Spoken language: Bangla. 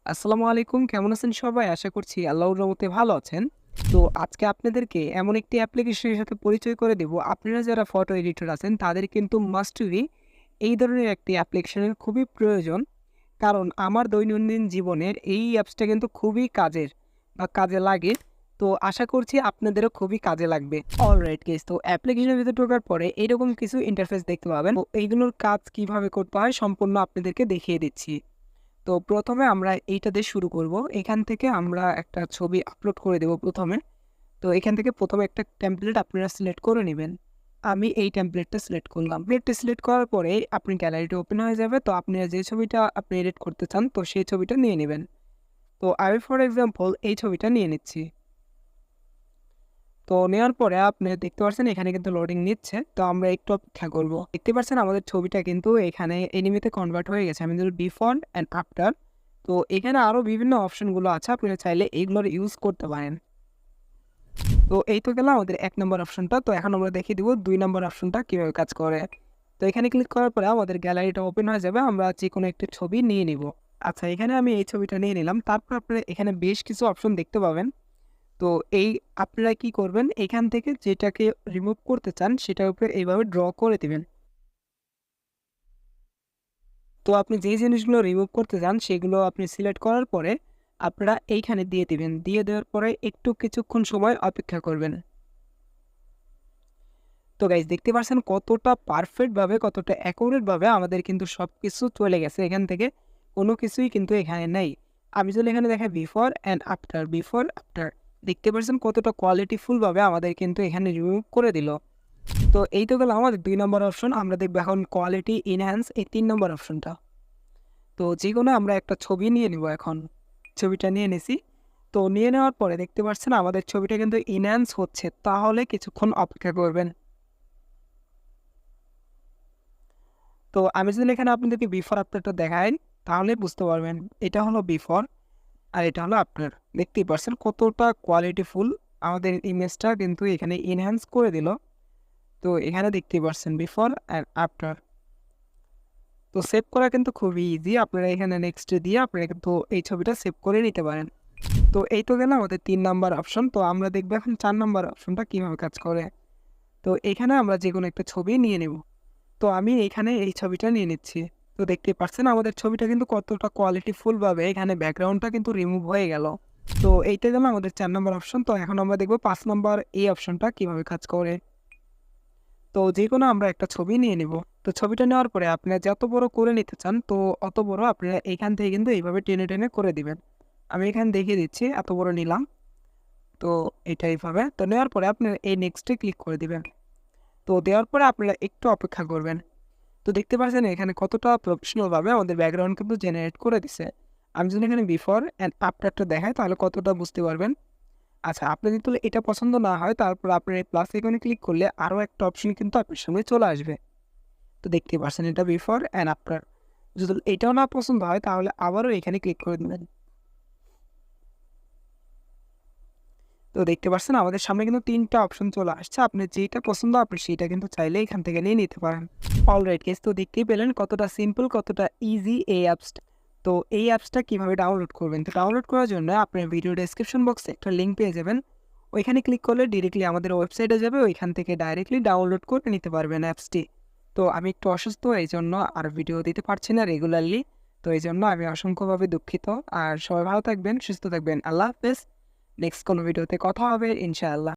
আসসালামু আলাইকুম। কেমন আছেন সবাই? আশা করছি আল্লাহর রহমতে ভালো আছেন। তো আজকে আপনাদেরকে এমন একটি অ্যাপ্লিকেশনের সাথে পরিচয় করে দেব। আপনারা যারা ফটো এডিটর আছেন তাদের কিন্তু মাস্ট বি এই ধরনের একটি অ্যাপ্লিকেশনের খুবই প্রয়োজন। কারণ আমার দৈনন্দিন জীবনের এই অ্যাপসটা কিন্তু খুবই কাজের বা কাজে লাগে। তো আশা করছি আপনাদেরও খুবই কাজে লাগবে। অলরাইট গাইস, তো অ্যাপ্লিকেশনের ভিতরে ঢোকার পরে এরকম কিছু ইন্টারফেস দেখতে পাবেন। তো এইগুলোর কাজ কিভাবে করতে হয় সম্পূর্ণ আপনাদেরকে দেখিয়ে দিচ্ছি। তো প্রথমে আমরা এইটা দিয়ে শুরু করব। এখান থেকে আমরা একটা ছবি আপলোড করে দেব প্রথমে। তো এখান থেকে প্রথমে একটা টেমপ্লেট আপনারা সিলেক্ট করে নেবেন। আমি এই টেমপ্লেটটা সিলেক্ট করলাম। টেমপ্লেটটা সিলেক্ট করার পরে আপনি গ্যালারিটা ওপেন হয়ে যাবে। তো আপনারা যে ছবিটা আপনি এডিট করতে চান তো সেই ছবিটা নিয়ে নেবেন। তো আমি ফর এক্সাম্পল এই ছবিটা নিয়ে নিচ্ছি। তো নেওয়ার পরে আপনি দেখতে পাচ্ছেন এখানে কিন্তু লোডিং নিচ্ছে। তো আমরা একটু অপেক্ষা করব। দেখতে পাচ্ছেন আমাদের ছবিটা কিন্তু এখানে এনিমেতে কনভার্ট হয়ে গেছে। আমি যদি বিফোর অ্যান্ড আফটার, তো এখানে আরও বিভিন্ন অপশনগুলো আছে, আপনারা চাইলে এইগুলোর ইউজ করতে পারেন। তো এই তো গেল আমাদের ১ নম্বর অপশনটা। তো এখন আমরা দেখিয়ে দিব ২ নম্বর অপশনটা কীভাবে কাজ করে। তো এখানে ক্লিক করার পরে আমাদের গ্যালারিটা ওপেন হয়ে যাবে। আমরা যেকোনো একটি ছবি নিয়ে নিব। আচ্ছা, এখানে আমি এই ছবিটা নিয়ে নিলাম। তারপর আপনারা এখানে বেশ কিছু অপশন দেখতে পাবেন। তো এই আপনারা কি করবেন, এখান থেকে যেটাকে রিমুভ করতে চান সেটার উপরে এইভাবে ড্র করে দিবেন। তো আপনি যেই জিনিসগুলো রিমুভ করতে চান সেগুলো আপনি সিলেক্ট করার পরে আপনারা এইখানে দিয়ে দিবেন। দিয়ে দেওয়ার পরে একটু কিছুক্ষণ সময় অপেক্ষা করবেন। তো গাইজ দেখতে পাচ্ছেন কতটা পারফেক্টভাবে, কতটা অ্যাকুরেটভাবে আমাদের কিন্তু সব কিছু চলে গেছে এখান থেকে। কোনো কিছুই কিন্তু এখানে নেই। আমি যদি এখানে দেখাই before and after, before after, দেখতে পাচ্ছেন কতটা কোয়ালিটিফুলভাবে আমাদের কিন্তু এখানে রিমুভ করে দিল। তো এই তো গেল আমাদের ২ নম্বর অপশন। আমরা দেখবো এখন কোয়ালিটি এনহ্যান্স, এই ৩ নম্বর অপশনটা। তো যেকোনো আমরা একটা ছবি নিয়ে নিব এখন। ছবিটা নিয়ে নিছি। তো নিয়ে নেওয়ার পরে দেখতে পাচ্ছেন আমাদের ছবিটা কিন্তু এনহ্যান্স হচ্ছে। তাহলে কিছুক্ষণ অপেক্ষা করবেন। তো আমি যদি এখানে আপনাদেরকে বিফোর আফটারটা দেখাই তাহলে বুঝতে পারবেন। এটা হলো বিফোর আর এটা হলো আফটার। দেখতেই পাচ্ছেন কতটা কোয়ালিটিফুল আমাদের ইমেজটা কিন্তু এখানে এনহ্যান্স করে দিল। তো এখানে দেখতেই পাচ্ছেন বিফোর অ্যান্ড আফটার। তো সেভ করা কিন্তু খুবই ইজি। আপনারা এখানে নেক্সট দিয়ে আপনারা কিন্তু এই ছবিটা সেভ করে নিতে পারেন। তো এই তো গেল আমাদের ৩ নাম্বার অপশন। তো আমরা দেখবো এখন ৪ নাম্বার অপশনটা কীভাবে কাজ করে। তো এখানে আমরা যেকোনো একটা ছবি নিয়ে নেব। তো আমি এখানে এই ছবিটা নিয়ে নিচ্ছি। তো দেখতেই পাচ্ছেন আমাদের ছবিটা কিন্তু কতটা কোয়ালিটিফুলভাবে এখানে ব্যাকগ্রাউন্ডটা কিন্তু রিমুভ হয়ে গেল। তো এইটা গেল আমাদের ৪ নম্বর অপশন। তো এখন আমরা দেখব ৫ নম্বর এই অপশনটা কীভাবে কাজ করে। তো যেকোনো আমরা একটা ছবি নিয়ে নিব। তো ছবিটা নেওয়ার পরে আপনারা যত বড় করে নিতে চান তো অত বড় আপনারা এইখান থেকে কিন্তু এইভাবে টেনে টেনে করে দিবেন। আমি এখানে দেখিয়ে দিচ্ছি, এত বড় নিলাম। তো এটা এইভাবে। তো নেওয়ার পরে আপনারা এই নেক্সটে ক্লিক করে দিবেন। তো দেওয়ার পরে আপনারা একটু অপেক্ষা করবেন। তো দেখতে পাচ্ছেন এখানে কতটা প্রফেশনালভাবে আমাদের ব্যাকগ্রাউন্ড কিন্তু জেনারেট করে দিছে। আমি যদি এখানে বিফোর অ্যান্ড আফটারটা দেখাই তাহলে কতটা বুঝতে পারবেন। আচ্ছা, আপনার যদি এটা পছন্দ না হয় তারপর আপনার এই প্লাস আইকনে ক্লিক করলে আরও একটা অপশন কিন্তু আপনার সামনে চলে আসবে। তো দেখতে পাচ্ছেন এটা বিফোর অ্যান্ড আফটার। যদি এটাও না পছন্দ হয় তাহলে আবারও এখানে ক্লিক করে দেবেন। তো দেখতে পাচ্ছেন আমাদের সামনে কিন্তু ৩টা অপশন চলে আসছে। আপনার যেটা পছন্দ আপনি সেইটা কিন্তু চাইলে এখান থেকে নিয়ে নিতে পারেন। অলরাইট গাইস, তো দেখতেই পেলেন কতটা সিম্পল, কতটা ইজি এই অ্যাপসটা। তো এই অ্যাপসটা কীভাবে ডাউনলোড করবেন, তো ডাউনলোড করার জন্য আপনার ভিডিও ডেসক্রিপশন বক্সে একটা লিঙ্ক পেয়ে যাবেন। ওইখানে ক্লিক করলে ডিরেক্টলি আমাদের ওয়েবসাইটে যাবে। ওইখান থেকে ডাইরেক্টলি ডাউনলোড করে নিতে পারবেন অ্যাপসটি। তো আমি একটু অসুস্থ, এই জন্য আর ভিডিও দিতে পারছি না রেগুলারলি। তো এই জন্য আমি অসংখ্যভাবে দুঃখিত। আর সবাই ভালো থাকবেন, সুস্থ থাকবেন। আল্লাহ হাফেজ। নেক্সট কোনো ভিডিওতে কথা হবে ইনশাআল্লাহ।